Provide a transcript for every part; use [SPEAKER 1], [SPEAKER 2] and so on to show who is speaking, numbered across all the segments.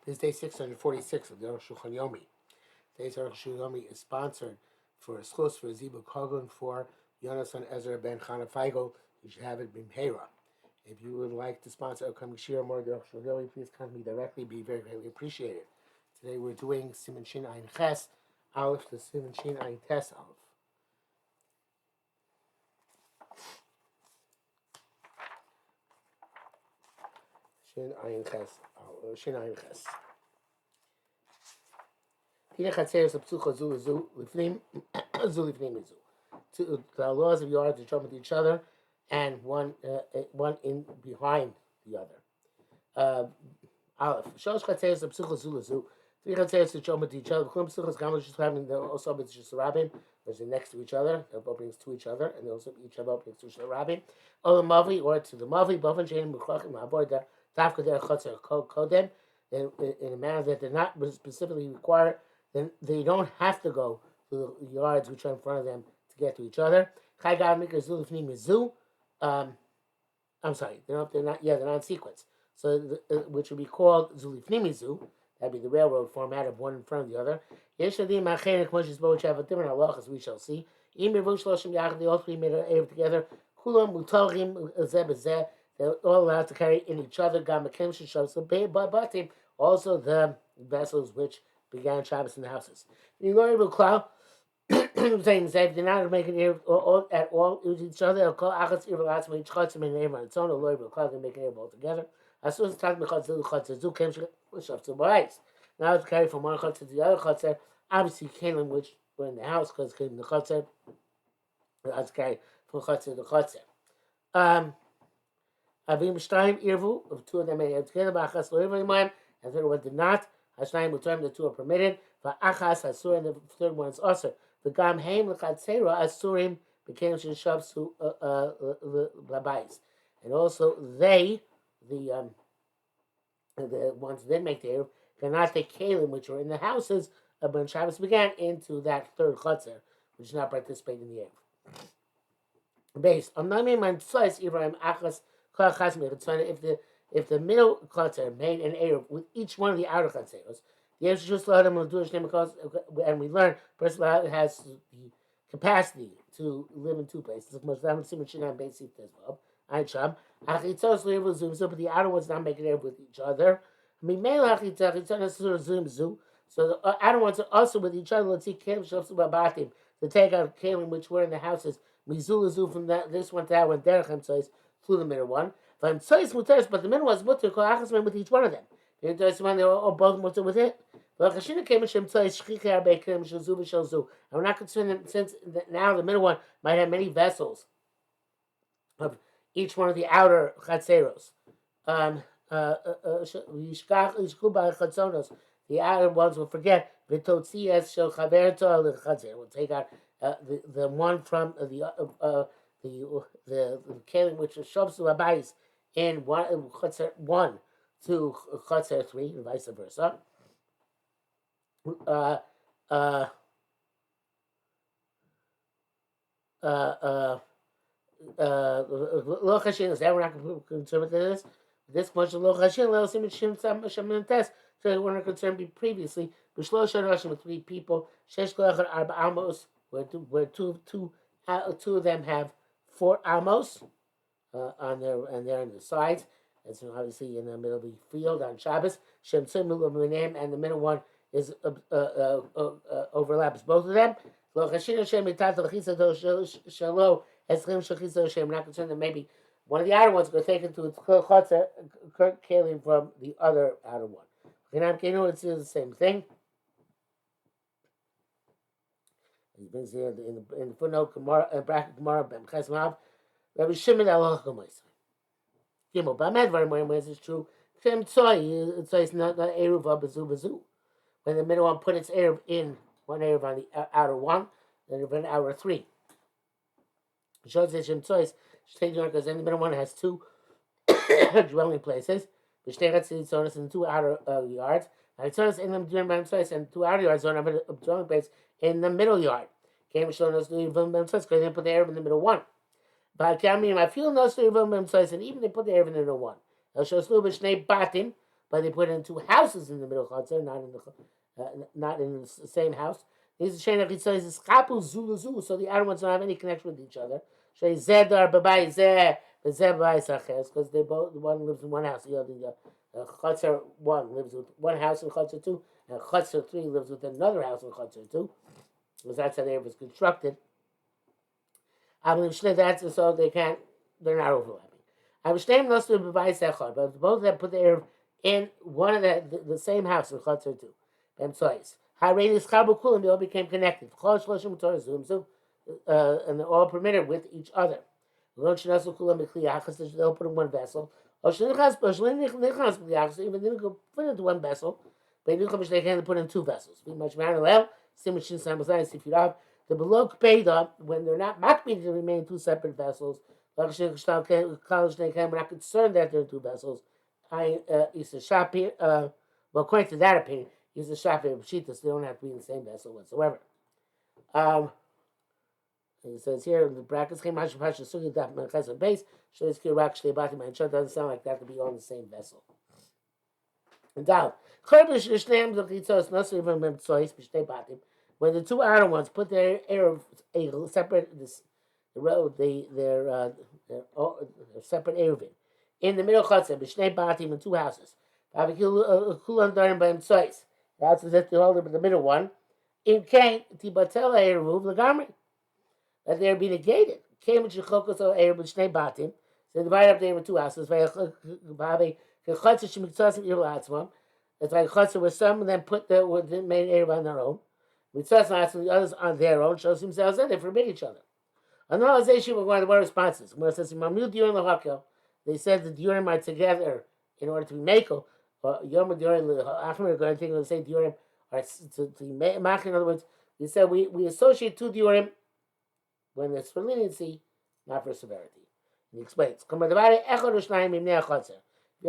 [SPEAKER 1] This is day 646 of the Arukh HaShulchan Yomi. Today's Arukh HaShulchan Yomi is sponsored for a schus for Zibu Kogun for Yonasan Ezra ben Chana Feigel. You should have it Bimheira. If you would like to sponsor upcoming Shir more of the Arukh HaShulchan Yomi, please contact me directly. Be very greatly appreciated. Today we're doing Siman Shin Ayin Ches Aleph to Siman Shin Ayin Tes Aleph. Shin Ayin Ches. Shin Ayin Ches. The laws of yards to jump with each other, and one in behind the other. Aleph. Shosh chatzeres of psuchos zulazu. Three chatzeres to jump with each other. Klum psuchos gamal just having the also with just rabin. They're next to each other. They have openings to each other, and they also each have openings to each other. Rabin. Or the mavi, or to the mavi. Bofen shein mukhlachim avoid the tafka der chatzer kodem in a manner that they're not specifically required. Then they don't have to go to the yards which are in front of them to get to each other. I'm sorry, they're not in sequence. So which would be called zulifnimizu. That'd be the railroad format of one in front of the other. Which have a different halach, as we shall see. They all three made an Erev together. They're all allowed to carry in each other. Also the vessels which began Shabbos in the houses. You go to cloud, saying that they're not making it at all with each other. They'll call Achas Irvalatzim, each Chatzim and name on its own, or Loy Cloud, they make it all together. As soon as Tat Mechatzu, Chatzu came to Borais. Now it's carried from one Chatzer to the other Chatzer. Obviously, Kalim, which were in the house, because came the Chatzer. It's carried from Chatzer to Chatzer. Avim Shtayim Irvu, of two of them made it together, Bachas Lo Irvu, and the third one did not. Hashnayim Mutam, the two are permitted. Va'achas Asur, and the third one is also. The Gam Haim L'Chatzera Asurim became Shishabs to Labais. And also they, the ones that did make the Erev, cannot take Kalim, which were in the houses when Shabbos began, into that third Chatzer, which did not participate in the Erev. Based on Namim and Tzais Ibrahim Achas Kachas Mechitz, if the middle Chatzer made an Erev with each one of the outer Chatzeros, the Erev just let him do it, and we learn a person has the capacity to live in two places. Most of them seem to not basic as well. I chum. Achitzos live zoom zoom, but the outer ones not making Erev with each other. I mean, zoom zoom. So the outer ones are also with each other. Let's see, Kalim Shavsu Babatim to take out Kalim which were in the houses. Mizulazu from this one to that one. Derechem Tzais through the middle one. But the middle was mutter with each one of them. They were all both mutter with it. And we're not concerned since now the middle one might have many vessels of each one of the outer chatzeros. The outer ones will forget. We'll take out the one from the kelim which is shovs to abayis in one to Chatzer 3 and vice versa. We're not concerned with this. This much of so we're not concerned with previously. With 3 people, where two of them have 4 amos on their and they're on the sides. As obviously in the middle of the field on Shabbos, and the middle one is overlaps both of them. We're not concerned that maybe one of the outer ones going to take it to its kalim from the other outer one. It's the same thing. He brings here in the footnote bracket Gemara B'Chesmav. Rabbi Shimon Al-Hakamais. Gimel B'Amed Varim when it's true. Shem Tzoi, it's not Eruv Bazu Bazu. When the middle one put its Erev in one Erev on the outer one, then Erev on outer 3. Shows that Shem Tzoi because then the middle one has 2 dwelling places. The Shteratz and 2 outer yards. And it's in them during Bam Tzoi and 2 outer yards don't have a dwelling place in the middle yard. Came showing us doing Bam Tzoi because they didn't put the Erev in the middle one. But I feel no story Bam Tzoi and even they put the Erev in the middle one. They'll show us B'Shnei Batim. but they put in two houses in the middle chutzner, not in the same house. These shein chitzon is chapu zulu zulu, so the outer ones don't have any connection with each other. Shei zedar babai zeh bezeh babai saches, because they both, one lives in one house, the other chutzner one lives with one house in chutzner two, and chutzner three lives with another house in chutzner two, because that's how the Erev was constructed. I believe that's so they're not overlapping. I was staying close to Bavai Sechar, but both of them put the Erev in one of the same house in Chatzar too. Bemtsois. Harayis Chabu Kulim, they all became connected. And they're all permitted with each other. They all put in one vessel. Even they didn't go put into one vessel, but they can put in two vessels. If you have the below Kpeda, when they're not makbid to remain two separate vessels, we're not concerned that they're two vessels. Well, according to that opinion, he's a Shafi of Pshitas, they don't have to be in the same vessel whatsoever. He says here in the brackets, base, doesn't sound like that to be on the same vessel. And down. When the two outer ones put their a separate their separate eruvin in the middle chutzner b'shnei batim in two houses. That's as if they hold up in the middle one. In Cain tibatel eruv legamri, that they be negated. Came with shechokos eruv b'shnei batim. So they divide up there with two houses. It's like chutzner where some of them put the main eruv on their own. Mitzvahs and the others on their own, shows themselves that they forbid each other. Another issue we're going to responses. Where it says they said the diurim are together in order to be makel. Yom diurim achmer going to think they say diurim are to make. In other words, they said we associate two diurim when it's for leniency, not for severity. And he explains. If you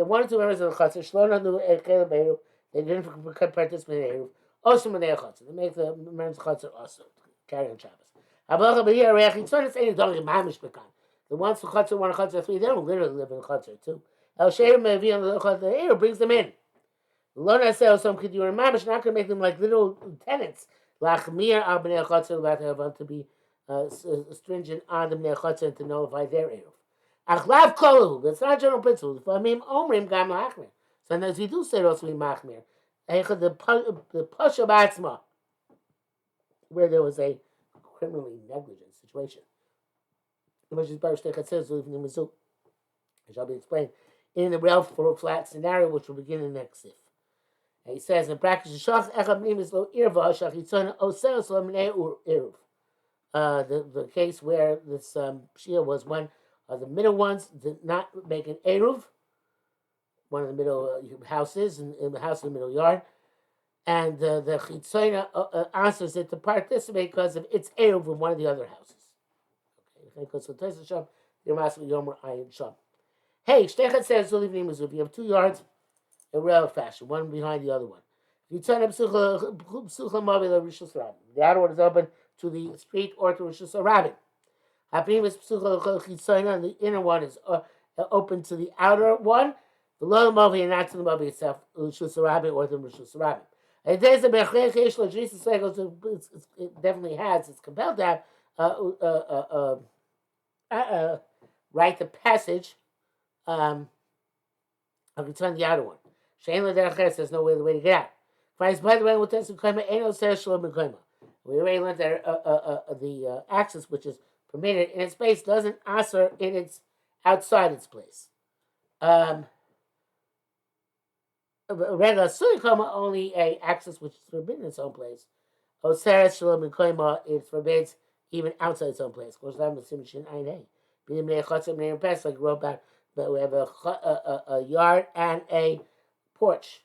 [SPEAKER 1] have one or two members of the chutzner, they didn't participate in also when they're chutzner, they make the members of chutzner also carry on Shabbos. The ones who chutzner one and chutzner three, they don't literally live in chutzner too. El Sheir Mevi on the chutzner brings them in. Lona says some kid you're mamish, not going to make them like little tenants. Lachmir al bnei chutzner to be stringent on the bnei chutzner and to nullify their eruv. Achlav kolu, that's not a general principle. Famim omrim gam lachmir. Sometimes we do say also be machmir. The Pasha Batzma, where there was a criminally negligent situation. Which is Baruch says, it shall be explained in the real for flat scenario, which will begin in the next sif. And he says in practice, the case where this Shia was one of the middle ones, did not make an eruv, one of the middle houses in the house in the middle yard, and the chitzona answers it to participate because of its eruv in one of the other houses. Okay, because so Tosha Sham, you're asking Yomer Ayin Sham. Hey, Shtechet says if you have 2 yards in rail fashion, one behind the other one. If you turn up the outer one is open to the street or to Rishus Rabin. Hapim is and the inner one is open to the outer one. The lower Movi and not to the Movi itself, Rishus Rabin or the Rishus Rabin. It definitely has, it's compelled to have write the passage of the outer one. There's no way to get out. By the way, we already learned that the access which is permitted in its space doesn't answer in its outside its place. Only a access which is forbidden in its own place. It forbids even outside its own place. Of course, that was Simshin Aine. Being like wrote about, but we have a yard and a porch.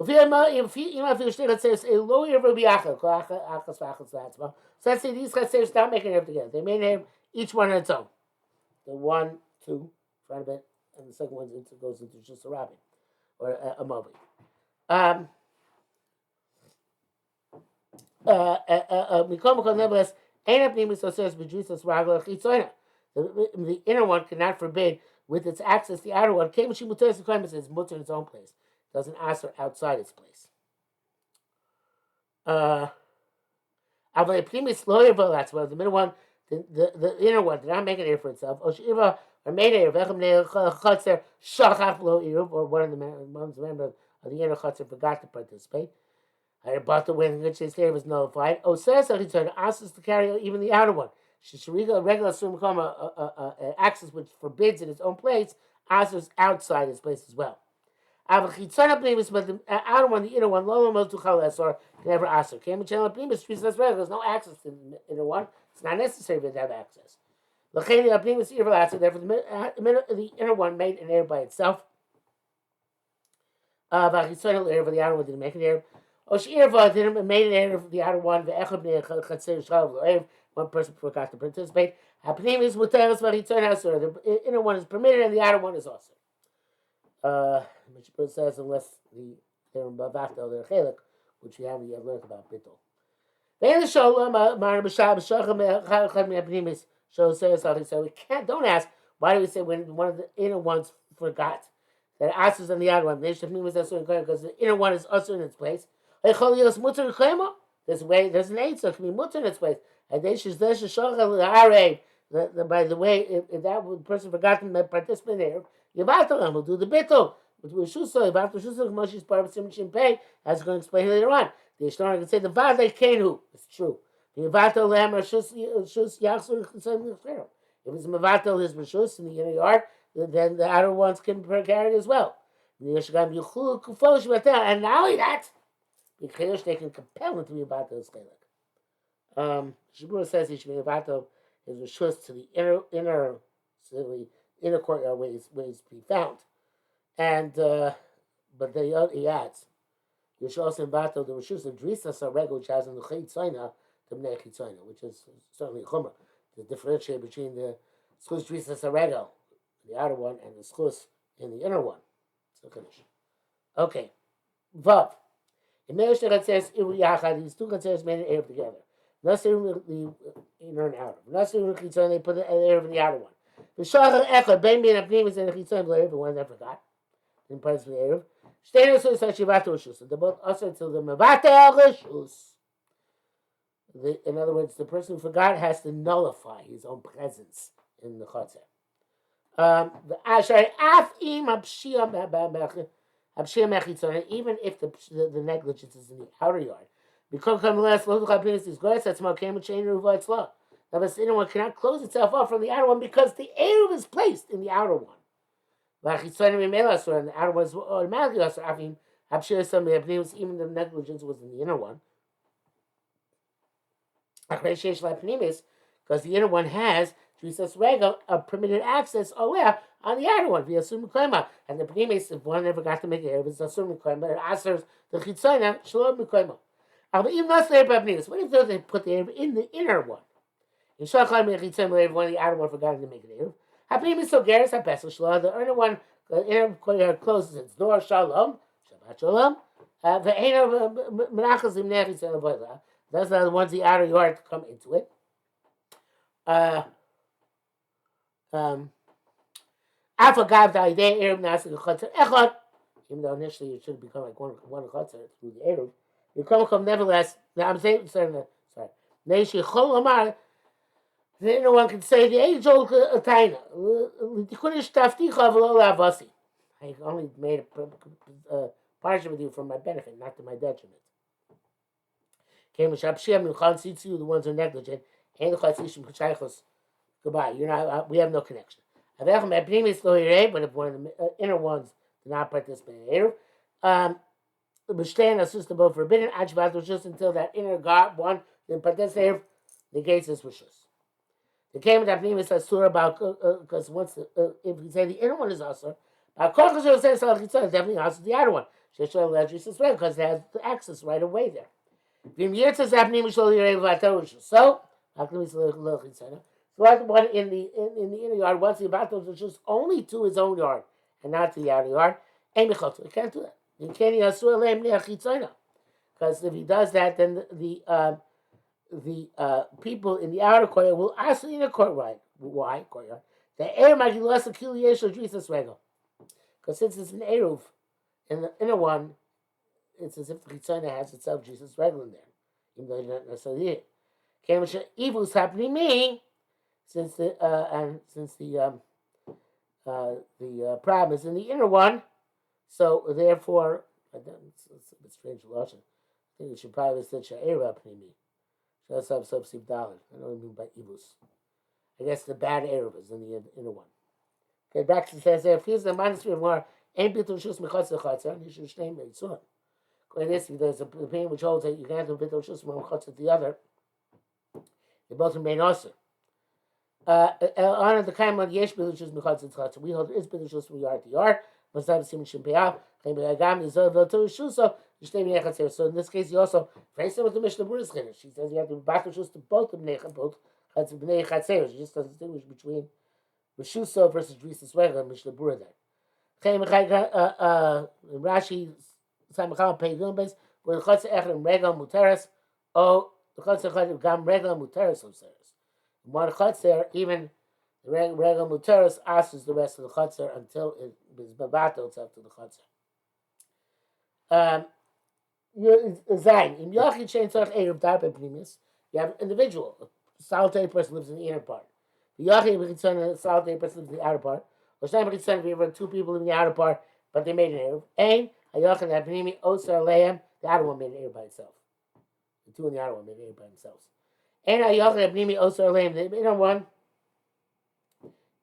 [SPEAKER 1] So let's say these chaseres stop making it together. They may name each one on its own. The 1, 2, front of it, and the second one goes into just a rabbit or a mobi. The inner one cannot forbid with its access. The outer one came when she mutter in its own place. doesn't answer outside its place. The middle one, the inner one, did not make an ear for itself. Or made an ear. Or one of the members of the inner chutzner forgot to participate. I bought the way in which his ear was nullified. Says that he asks to carry even the outer one. Shishriga regular access which forbids in its own place, answers outside its place as well. But the outer one, the inner one, can never answer. There's no access to the inner one. It's not necessary to have access. Therefore, the inner one made an air by itself. The outer one didn't make an air. Didn't made an air of the outer one. One person forgot to participate. The inner one is permitted and the outer one is also. Mishnah says unless they're in Bavachto, they're Chelik, which we haven't yet learned about Bittul. So we don't ask, why do we say when one of the inner ones forgot that answers on the outer one? Because the inner one is also in its place. There's a way, there's an eight, so it can be mutter in its place. And by the way, if that person forgot to participate there, Yavatalam will do the bittul. As we're going to explain later on. The Ishtar can say the Vade Kenu. It's true. The Yavatal if it's Mavatal his Rishus in the inner yard, then the outer ones can carry it as well. And not only that, they can compel him to be Mavatal his Chelik. Shibura says he should be Mavatal his Rishus to the inner courtyard ways to be found. And but he adds, you should also invite the Rishus of Drisa Sarego, which has in the Chaytzaina, the Bnei Chaytzaina, which is certainly Chumrah, to differentiate between the Schus Drisa Sarego, the outer one, and the Schus in the inner one. So finish. Okay. Vav. In Meir says, these two concerns made an air together. Nasir the inner and outer. Nasir the Chaytzaina, they put the air of the outer one. The Shachar Echad, Ben Ben Apnimis and the Chaytzaina, the one that forgot. In parts of the Erev. They're both usher until the Mevatel Rishus. In other words, the person who forgot has to nullify his own presence in the Chotzer. The Asher Afim even if the negligence is in the outer yard. Because come last is grass, that's my camera chain of law. Now the inner one cannot close itself off from the outer one because the Erev is placed in the outer one. And the outer was automatically also even the negligence was in the inner one. Because the inner one has a permitted access on the outer one via Sumikoma. And the Pnimis, if one never got to make it, it was a Sumikoma, it answers the Chitzaina, Shalom Mikoma. But even not the Pnimis, what if they put the Erev in the inner one? In Shachar Chitzaina, one of the outer one forgot to make it Erev. Hapim is so Geras HaPesach Shalom. The inner one, the inner courtyard closes its door. Shalom, Shabbat Shalom. The inner Menachas Imnech is Avodah. Those are the ones the outer yard to come into it. Afagav the idea Erev Nasir Chotzer Echad. Even though initially it should become like one Chotzer through the Erev, you come nevertheless. Now I'm saying sorry. Neishi Chol Amar. The inner one can say the age-old taina. I only made a partial with you for my benefit, not to my detriment. The ones who are negligent, goodbye. You're not. We have no connection. But if one of the inner ones do not participate in the B'shtein assist both forbidden. Just until that inner God one then participate, negates his wishes. The came with Apnimis Asur about because once if we say the inner one is Asur, Kochas says definitely Asur the outer one. Because it has the access right away there. So one in the inner yard, once the battle is just only to his own yard and not to the outer yard, it can't do that. Because if he does that, then the people in the outer courtyard will ask the inner courtyard. Why courtyard? The air might be less a kiliyesho drisas regal. Because since it's an eruv, In the inner one, it's as if the chitzona has itself Jesus regular in there, even though you don't necessarily need it. Evil is happening to me, since the problem is in the inner one. So therefore, it's a bit strange logic. I think it should probably say Sha'era Pnimi. Shasab Subsib Dalit. I don't mean by Ibus. I guess the bad Arab is in the inner one. Okay, back to says there, if he's the minus 3 or more, ain't Bitul Shus Mechatz Lechatzer, and you should stay made soon. According to this, there's a opinion which holds that you can't do Bitul Shus Mechatz the other. They both remain also. On the kind of Yesh Bitul Shus Mechatz Lechatzer, we hold there is Bitul Shus from yard to yard. Must have seen Shimpea. So in this case, you also very similar to Mishnah Berurah's chiddush. She says you have to be back to both of both bnei chatzeros. She just doesn't distinguish between Rishuso versus Drisas Regel and Mishnah Berurah there. Rashi Samachal Peigun base where the chatzer echad and Regel Muteres or the chatzer echad gam Regel Muteres Oseres. One chatzer even the Regel Muteres asks the rest of the chatzer until it is babato itself to the chatzer. Zayin. In Yochid Shein Tzarech Eruv Darbe Pnimis, you have an individual, a solitary person lives in the inner part. The Yochid B'Chitzon, a solitary person lives in the outer part. Or Shnei B'Chitzon, if you have two people in the outer part, but they made an Eruv. Ein HaYochid HaPnimi Osar Leihem, the outer one made an Eruv by itself. The two in the outer one made an Eruv by themselves. Ein HaYochid HaPnimi Osar Leihem, the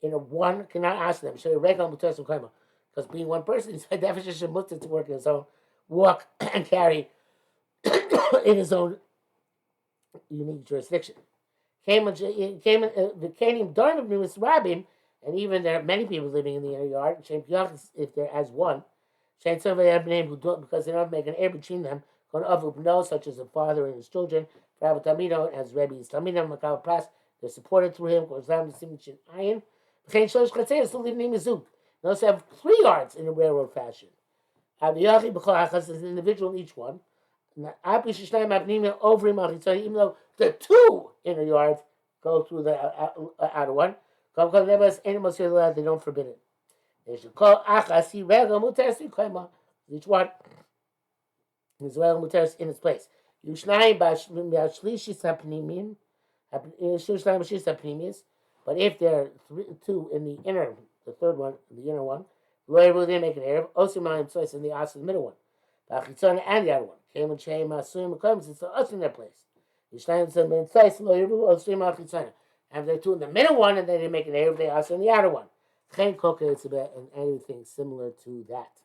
[SPEAKER 1] inner one cannot ask them. Show you regular Mutas and Kaima. Because being one person, he's by definition mutter to work in his own, walk and carry in his own unique jurisdiction. Came the Kanim Darnav Nimis Rabim, and even there are many people living in the inner yard, if they're as one, because they don't make an air between them, such as a father and his children, as Rebbe's Talmidim, Makal Pas, they're supported through him, Iron. They also have 3 yards in a railroad fashion. There's an individual in each one. Even though the 2 inner yards go through the outer one, they don't forbid it. They should call each one is in its place. But if there are 2 in the inner, the third one, the inner one, they make an Erev, Osimayim Tzois in the As, the middle one. Bachitzon and the other one. Came and Shem Asum comes, it's us in their place. And they're 2 in the middle one, and then they make an Erev, they also in the outer one. And anything similar to that.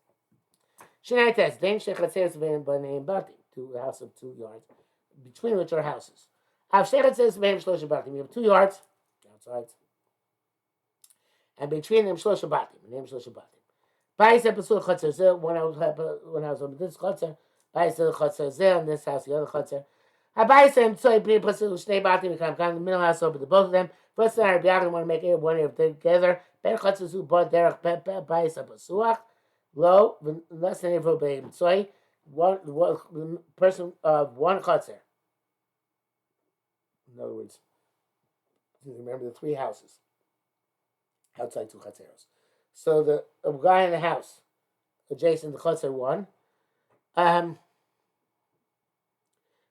[SPEAKER 1] Shinaites, Dane Shechatzeres by name Bati, to a house of 2 yards, between which are houses. Av Shechatzeres Shlosh Bati, we have 2 yards outside. And between them, Shlosh Batim, name Shlosh Batim. Ba'iseh Pasul Chatzer Zeh, one house on this Chatzer, Ba'iseh Chatzer Zeh, on this house, the other Chatzer. Ba'iseh Tzoi B'nei Pasul Shnei Batim, come the middle house over the both of them. First time Rabbi Yaakov want to make one of them together. Ben Chatzer Zu bought Derech Ba'iseh Pasuach, Lo, less than Evo B'nei Tzoi, one person of one Chatzer. In other words, remember the 3 houses. Outside 2 chatzeros. So the guy in the house adjacent to chatzer 1,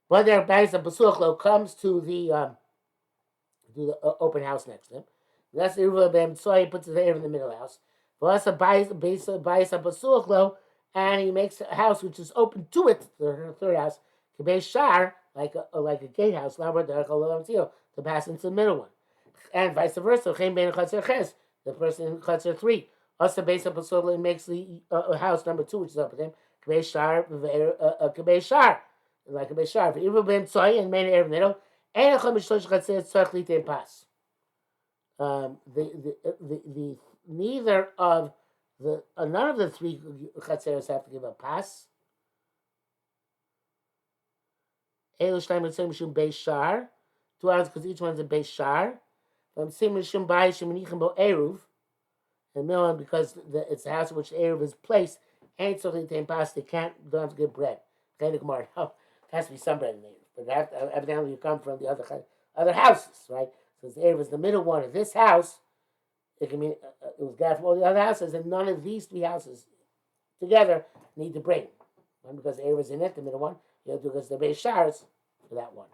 [SPEAKER 1] when their bais of Basuchlo comes to the open house next to him. That's the Ruva Ben Tzoy, he puts his hair in the middle house. Plus a bais of Basuchlo, and he makes a house which is open to it, the third house, Kibay Shar, like a gatehouse, to pass into the middle one. And vice versa, the person in Chatzer 3. Also, based on Pasol, makes the house number 2, which is up with him, Kibay Shar, like a Beshar. For Ibu Ben Tzoy and main air middle, and a Chamish Chatzer Tzarech Litem Pas. The neither of the none of the 3 Chatzeros have to give a pass. Elu Shleim Mitzvah Mishum Beis Shar. 2 hours because each one's a Beis Shar. From Sim Mishum Bayis Sheminichim Bo Eruv. And middle one because it's the house in which the Eruv is placed. And so they don't have to give bread. It has to be some bread in there. But evidently you come from the other houses, right? So the Eruv is the middle one of this house. It can mean it was gathered from all the other houses, and none of these 3 houses together need to bring. One because Erev is in it, the middle one. The other because the base showers for that one.